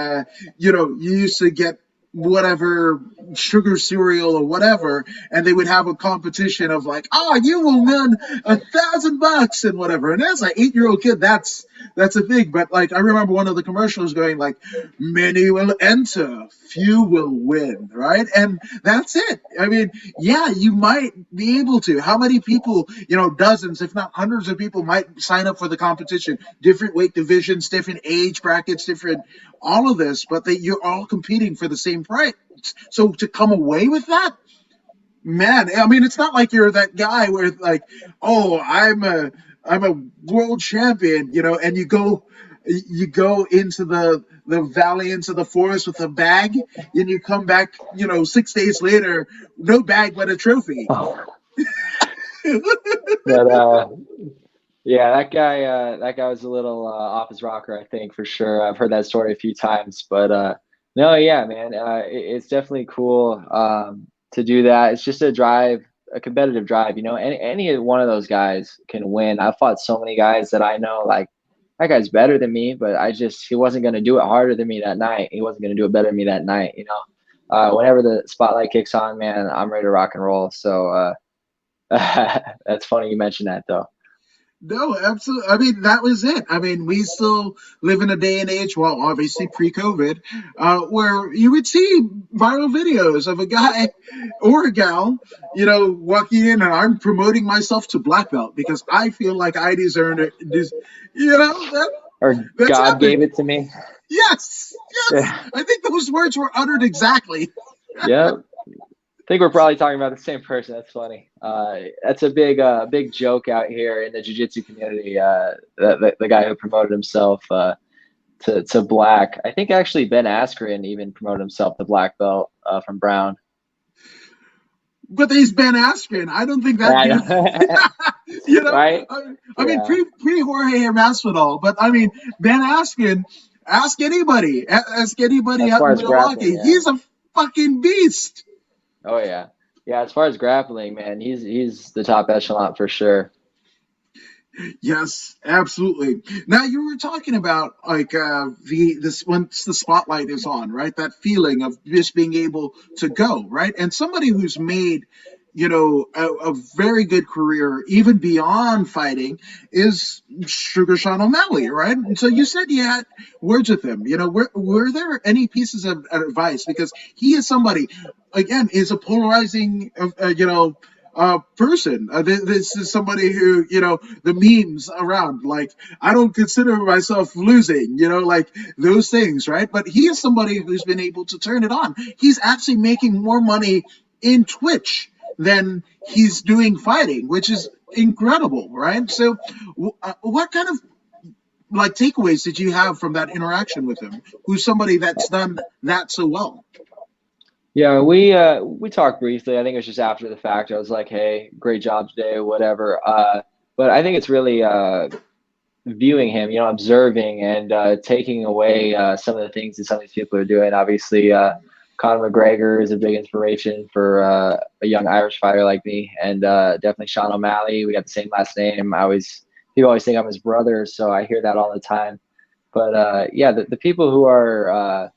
you used to get whatever sugar cereal or whatever, and they would have a competition of like, oh, you will win $1,000 and whatever. And as an 8-year-old kid, that's a thing. But like, I remember one of the commercials going like, many will enter, few will win, right? And that's it. I mean, yeah, you might be able to. How many people, dozens, if not hundreds of people might sign up for the competition, different weight divisions, different age brackets, different, all of this, but you're all competing for the same prize. So to come away with that, man, I mean, it's not like you're that guy where like, oh, I'm a world champion, and you go into the valley, into the forest with a bag, and you come back, 6 days later, no bag but a trophy. Oh. But yeah, that guy was a little off his rocker, I think, for sure. I've heard that story a few times, but no, yeah, man, it's definitely cool to do that. It's just a competitive drive. Any one of those guys can win. I've fought so many guys that I know, like, that guy's better than me, but he wasn't going to do it harder than me that night. He wasn't going to do it better than me that night. Whenever the spotlight kicks on, man, I'm ready to rock and roll. So that's funny you mentioned that, though. No, absolutely. I mean, that was it. I mean, we still live in a day and age, well, obviously pre-COVID, where you would see viral videos of a guy or a gal, walking in, and I'm promoting myself to black belt because I feel like I deserve it. Or That's God happened. gave it to me. Yes. Yeah. I think those words were uttered exactly. Yep. I think we're probably talking about the same person. That's funny. That's a big joke out here in the jiu-jitsu community. The guy who promoted himself to black. I think actually Ben Askren even promoted himself to black belt from brown. But he's Ben Askren. I don't think that dude. Right? I mean, pre Jorge Masvidal, but I mean, Ben Askren. Ask anybody. Ask anybody out in Milwaukee. Yeah. He's a fucking beast. Oh yeah, as far as grappling, man, he's the top echelon for sure. Yes, absolutely. Now you were talking about like this once the spotlight is on, right? That feeling of just being able to go, right? And somebody who's made a very good career, even beyond fighting, is Sugar Sean O'Malley, right? And so you said you had words with him. Were there any pieces of advice? Because he is somebody, again, is a polarizing, person. This is somebody who, the memes around, like, I don't consider myself losing, like those things, right? But he is somebody who's been able to turn it on. He's actually making more money in Twitch than he's doing fighting, which is incredible, right? So what kind of like takeaways did you have from that interaction with him, who's somebody that's done that so well? Yeah, we talked briefly. I think it was just after the fact. I was like, hey, great job today, whatever. But I think it's really viewing him, observing and taking away some of the things that some of these people are doing. Obviously, Conor McGregor is a big inspiration for a young Irish fighter like me, and definitely Sean O'Malley. We got the same last name. People always think I'm his brother, so I hear that all the time. But yeah, the people who are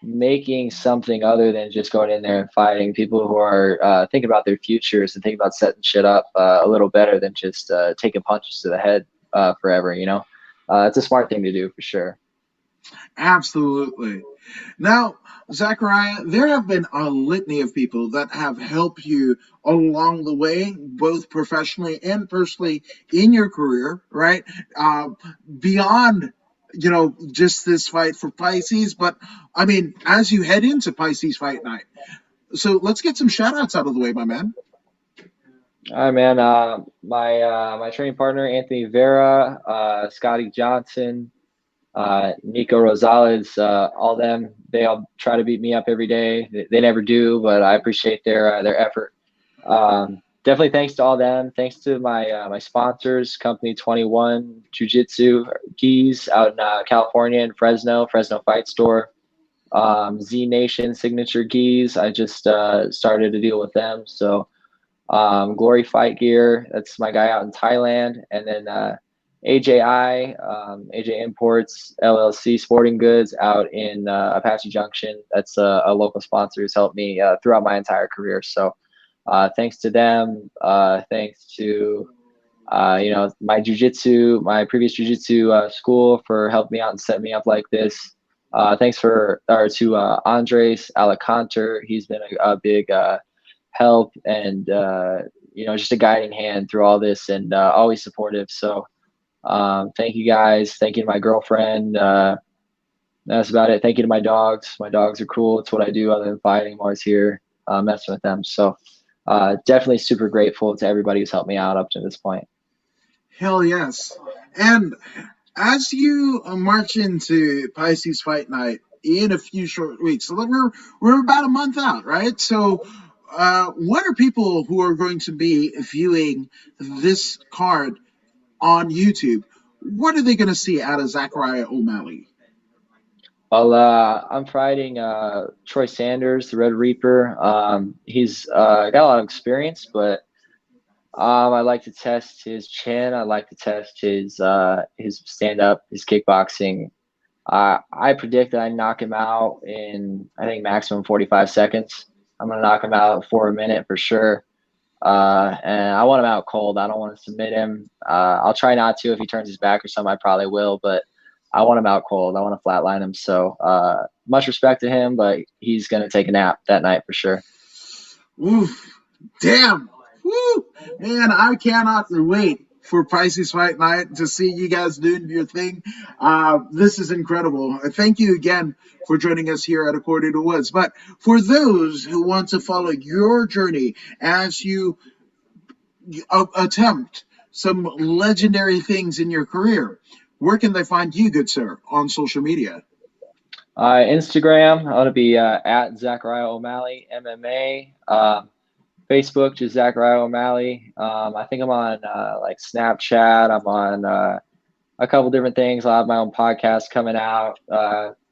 making something other than just going in there and fighting, people who are thinking about their futures and thinking about setting shit up a little better than just taking punches to the head forever, you know? It's a smart thing to do for sure. Absolutely. Now, Zachariah, there have been a litany of people that have helped you along the way, both professionally and personally in your career, right? Beyond, just this fight for Pisces, but I mean, as you head into Pisces Fight Night. So let's get some shout outs out of the way, my man. All right, man. My training partner, Anthony Vera, Scotty Johnson, Nico Rosales, all them, they all try to beat me up every day. They never do, but I appreciate their effort. Definitely thanks to all them. Thanks to my sponsors, Company 21 Jiu-Jitsu Gis out in California in Fresno Fight Store. Z Nation Signature Gis. I just started to deal with them. So Glory Fight Gear, that's my guy out in Thailand. And then AJI, AJ Imports, LLC Sporting Goods out in Apache Junction. That's a local sponsor who's helped me throughout my entire career. So thanks to them. Thanks to my jiu-jitsu, my previous jiu-jitsu school for helping me out and setting me up like this. Thanks to Andres Alacanter. He's been a big help and just a guiding hand through all this and always supportive. So thank you guys. Thank you to my girlfriend. That's about it. Thank you to my dogs. My dogs are cool. It's what I do other than fighting. I'm always here messing with them. So definitely super grateful to everybody who's helped me out up to this point. Hell yes. And as you march into Pisces Fight Night in a few short weeks, so we're about a month out, right? So what are people who are going to be viewing this card on YouTube? What are they going to see out of Zachariah O Malley? Well, I'm fighting Troy Sanders, the Red Reaper. He's got a lot of experience, but I like to test his chin. I like to test his stand-up, his kickboxing. I predict that I knock him out in, I think, maximum 45 seconds. I'm going to knock him out for a minute for sure. And I want him out cold. I don't want to submit him. I'll try not to. If he turns his back or something, I probably will. But I want him out cold. I want to flatline him. So much respect to him, but he's going to take a nap that night for sure. Oof. Damn. Woo. Man, I cannot wait for Pisces Fight Night to see you guys doing your thing. This is incredible. Thank you again for joining us here at According to Woods. But for those who want to follow your journey as you attempt some legendary things in your career, where can they find you, good sir, on social media? Instagram, I'm going to be at Zachariah O Malley, MMA. Facebook, just Zachariah O Malley. I think I'm on like Snapchat. I'm on a couple different things. I'll have my own podcast coming out.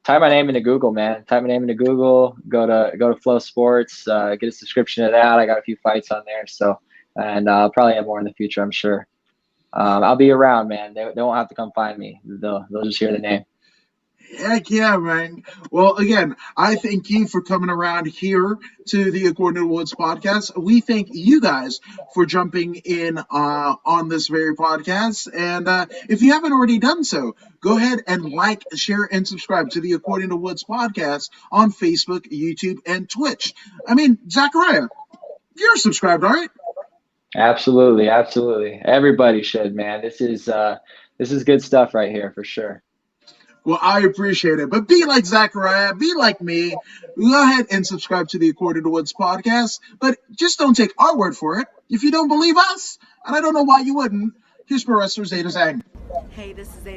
Type my name into Google, man. Type my name into Google. Go to Flow Sports. Get a subscription to that. I got a few fights on there. So, and I'll probably have more in the future, I'm sure. I'll be around, man. They won't have to come find me. They'll just hear the name. Heck yeah, man. Well, again, I thank you for coming around here to the According to Woods podcast. We thank you guys for jumping in on this very podcast. And if you haven't already done so, go ahead and like, share, and subscribe to the According to Woods podcast on Facebook, YouTube, and Twitch. I mean, Zachariah, you're subscribed, all right? Absolutely. Everybody should, man. This is good stuff right here for sure. Well, I appreciate it. But be like Zachariah, be like me. Go ahead and subscribe to the According to Woods podcast. But just don't take our word for it. If you don't believe us, and I don't know why you wouldn't, here's Professor Zeta Zang. Hey, this is Zeta.